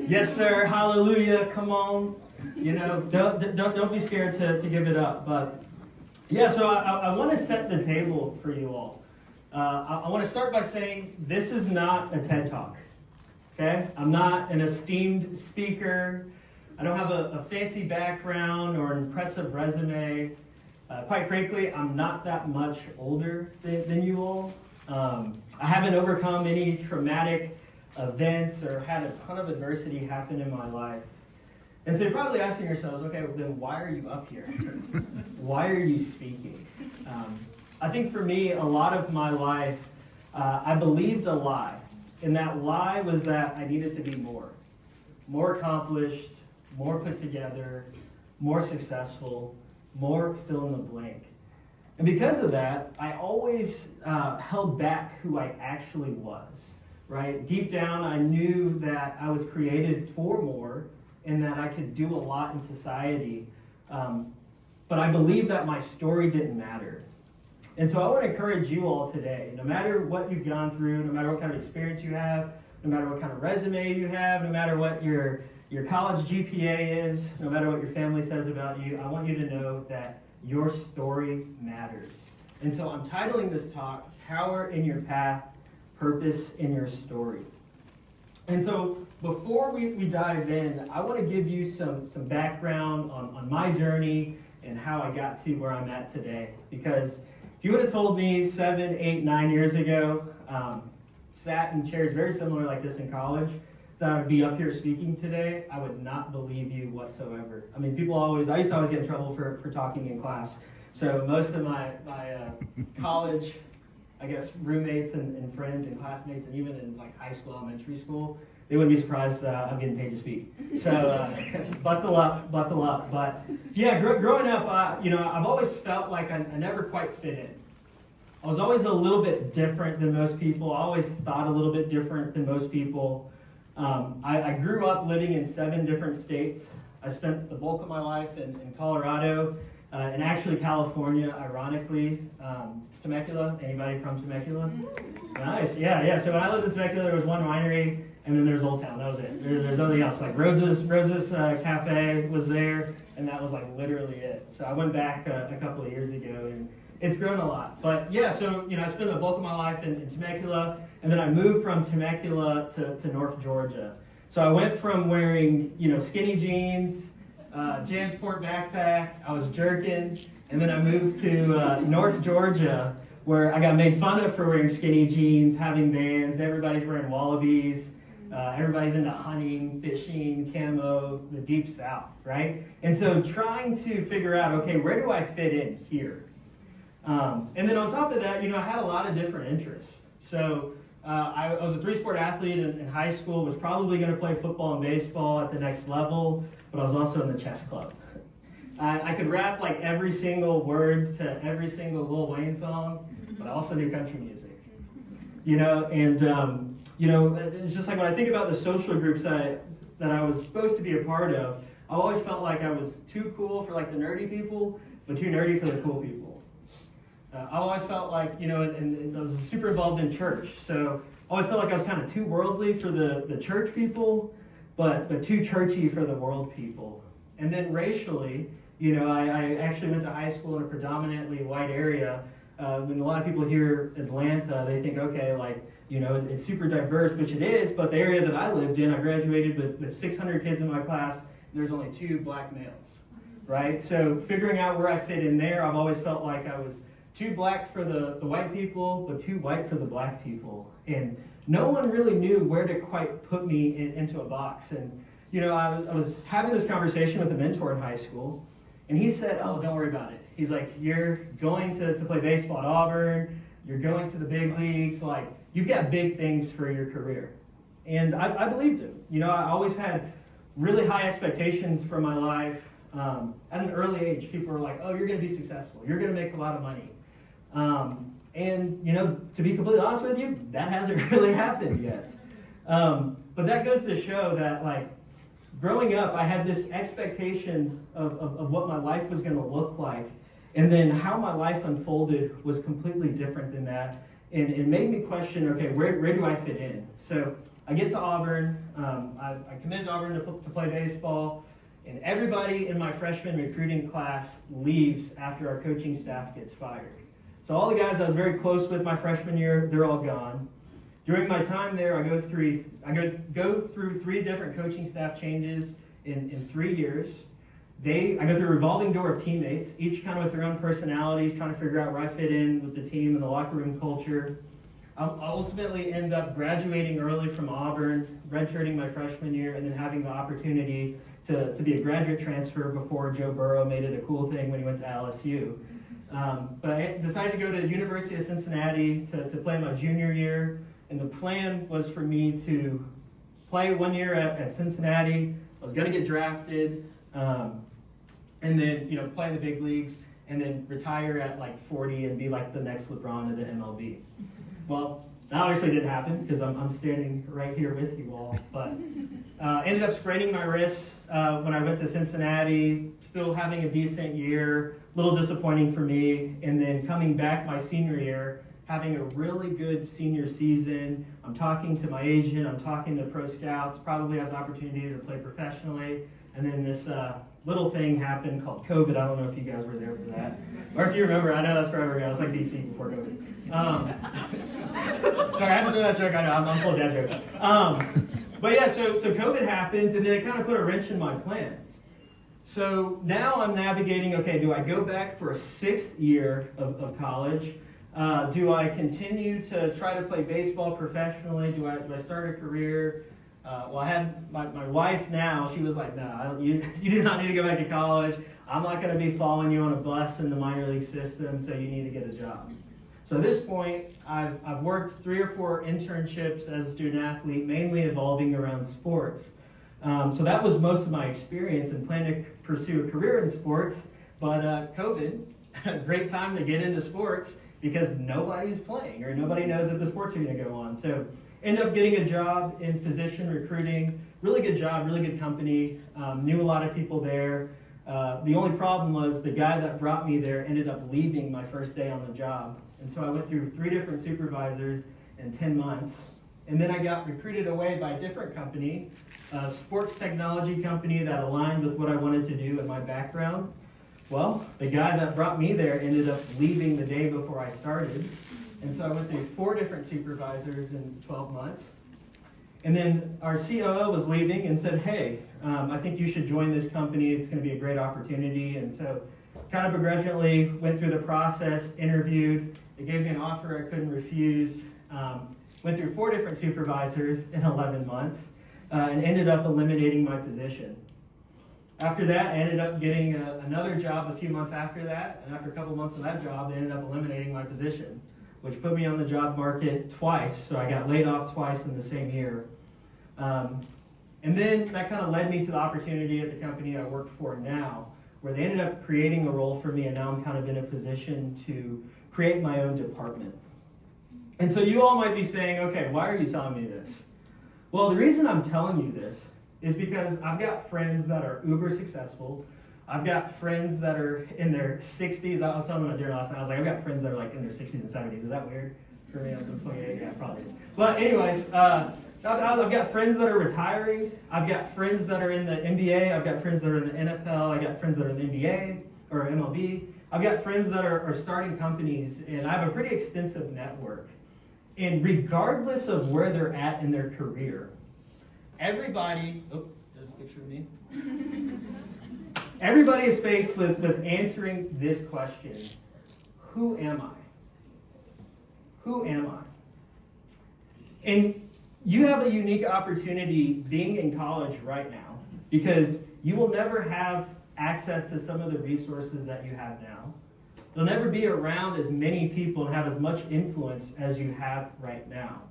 Yes, sir. Hallelujah. Come on. Don't be scared to give it up. But yeah, so I want to set the table for you all. I want to start by saying this is not a TED Talk. Okay? I'm not an esteemed speaker. I don't have a fancy background or an impressive resume. Quite frankly, I'm not that much older than you all. I haven't overcome any traumatic events or had a ton of adversity happen in my life. And so you're probably asking yourselves, okay, well, then why are you up here? Why are you speaking? I think for me, a lot of my life, I believed a lie. And that lie was that I needed to be more accomplished, more put together, more successful, more fill in the blank. And because of that, I always held back who I actually was, right? Deep down, I knew that I was created for more and that I could do a lot in society. But I believed that my story didn't matter. And so I want to encourage you all today, no matter what you've gone through, no matter what kind of experience you have, no matter what kind of resume you have, no matter what your college GPA is, no matter what your family says about you, I want you to know that your story matters. And so I'm titling this talk, Power in Your Path, Purpose in Your Story. And so before we dive in, I want to give you some background on my journey and how I got to where I'm at today. Because if you would have told me 7, 8, 9 years ago, sat in chairs very similar like this in college, that I would be up here speaking today, I would not believe you whatsoever. I mean, I used to always get in trouble for talking in class. So most of my college, I guess, roommates and friends and classmates, and even in like high school, elementary school, they wouldn't be surprised I'm getting paid to speak. So buckle up. But yeah, growing up, I've always felt like I never quite fit in. I was always a little bit different than most people. I always thought a little bit different than most people. I grew up living in 7 different states. I spent the bulk of my life in Colorado, and actually California, ironically. Temecula, anybody from Temecula? Nice, yeah. So when I lived in Temecula, there was one winery, and then there's Old Town. That was it. There's nothing else. Like Rose's Cafe was there, and that was like literally it. So I went back a couple of years ago, and it's grown a lot. But yeah, so I spent the bulk of my life in Temecula, and then I moved from Temecula to North Georgia. So I went from wearing skinny jeans, JanSport backpack, I was jerking, and then I moved to North Georgia, where I got made fun of for wearing skinny jeans, having Vans, everybody's wearing Wallabies, everybody's into hunting, fishing, camo, the deep south, right? And so trying to figure out, okay, where do I fit in here? And then on top of that, I had a lot of different interests. So I was a 3-sport athlete in high school, was probably going to play football and baseball at the next level, but I was also in the chess club. I could rap like every single word to every single Lil Wayne song, but I also knew country music. It's just like when I think about the social groups that I was supposed to be a part of, I always felt like I was too cool for like the nerdy people, but too nerdy for the cool people. I always felt like, and I was super involved in church, so I always felt like I was kind of too worldly for the church people, but too churchy for the world people. And then racially, I actually went to high school in a predominantly white area. When a lot of people hear Atlanta, they think, okay, it's super diverse, which it is, but the area that I lived in, I graduated with 600 kids in my class, and there's only 2 black males, right? So figuring out where I fit in there, I've always felt like I was too black for the white people, but too white for the black people. And no one really knew where to quite put me into a box. And, I was having this conversation with a mentor in high school, and he said, oh, don't worry about it. He's like, you're going to play baseball at Auburn, you're going to the big leagues, like, you've got big things for your career. And I believed him. I always had really high expectations for my life. At an early age, people were like, oh, you're going to be successful, you're going to make a lot of money. And to be completely honest with you, that hasn't really happened yet. But that goes to show that, like, growing up, I had this expectation of what my life was going to look like. And then how my life unfolded was completely different than that. And it made me question, okay, where do I fit in? So I get to Auburn, I committed to Auburn to play baseball, and everybody in my freshman recruiting class leaves after our coaching staff gets fired. So all the guys I was very close with my freshman year, they're all gone. During my time there, I go through 3 different coaching staff changes in 3 years. I go through a revolving door of teammates, each kind of with their own personalities, trying to figure out where I fit in with the team and the locker room culture. I'll ultimately end up graduating early from Auburn, redshirting my freshman year, and then having the opportunity to be a graduate transfer before Joe Burrow made it a cool thing when he went to LSU. But I decided to go to the University of Cincinnati to play my junior year, and the plan was for me to play 1 year at Cincinnati. I was going to get drafted, and then play in the big leagues, and then retire at like 40 and be like the next LeBron of the MLB. Well, that obviously didn't happen because I'm standing right here with you all. But ended up spraining my wrist when I went to Cincinnati, still having a decent year, a little disappointing for me. And then coming back my senior year, having a really good senior season. I'm talking to my agent, I'm talking to pro scouts, probably have the opportunity to play professionally. And then this little thing happened called COVID. I don't know if you guys were there for that. Or if you remember, I know that's forever ago. It was like DC before COVID. Sorry, I had to throw that joke. I know, I'm full of dad jokes. But yeah, so COVID happens, and then it kind of put a wrench in my plans. So now I'm navigating, okay, do I go back for a 6th year of college? Do I continue to try to play baseball professionally? Do I start a career? Well, I had my wife now, she was like, no, you do not need to go back to college. I'm not going to be following you on a bus in the minor league system, so you need to get a job. So at this point, I've worked 3 or 4 internships as a student athlete, mainly evolving around sports. So that was most of my experience and plan to pursue a career in sports. But COVID, great time to get into sports because nobody's playing or nobody knows if the sports are going to go on. So ended up getting a job in physician recruiting. Really good job, really good company. Knew a lot of people there. The only problem was the guy that brought me there ended up leaving my first day on the job. And so I went through 3 different supervisors in 10 months. And then I got recruited away by a different company, a sports technology company that aligned with what I wanted to do in my background. Well, the guy that brought me there ended up leaving the day before I started. And so I went through 4 different supervisors in 12 months. And then our COO was leaving and said, hey, I think you should join this company. It's going to be a great opportunity. And so kind of begrudgingly went through the process, interviewed. They gave me an offer I couldn't refuse. Went through 4 different supervisors in 11 months and ended up eliminating my position. After that, I ended up getting another job a few months after that. And after a couple months of that job, they ended up eliminating my position, which put me on the job market twice. So I got laid off twice in the same year. And then that kind of led me to the opportunity at the company I work for now, where they ended up creating a role for me, and now I'm kind of in a position to create my own department. And so you all might be saying, okay, why are you telling me this? Well, the reason I'm telling you this is because I've got friends that are uber successful. I've got friends that are in their 60s. I was telling them during last night, I was like, I've got friends that are like in their 60s and 70s. Is that weird for me? I'm 28. Yeah, probably is. But anyways, I've got friends that are retiring. I've got friends that are in the NBA. I've got friends that are in the NFL. I've got friends that are in the NBA or MLB. I've got friends that are starting companies, and I have a pretty extensive network. And regardless of where they're at in their career, everybody, there's a picture of me. Everybody is faced with answering this question: who am I? Who am I? And you have a unique opportunity being in college right now because you will never have access to some of the resources that you have now. You'll never be around as many people and have as much influence as you have right now.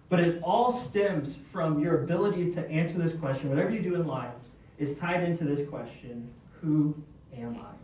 But it all stems from your ability to answer this question. Whatever you do in life is tied into this question: who am I?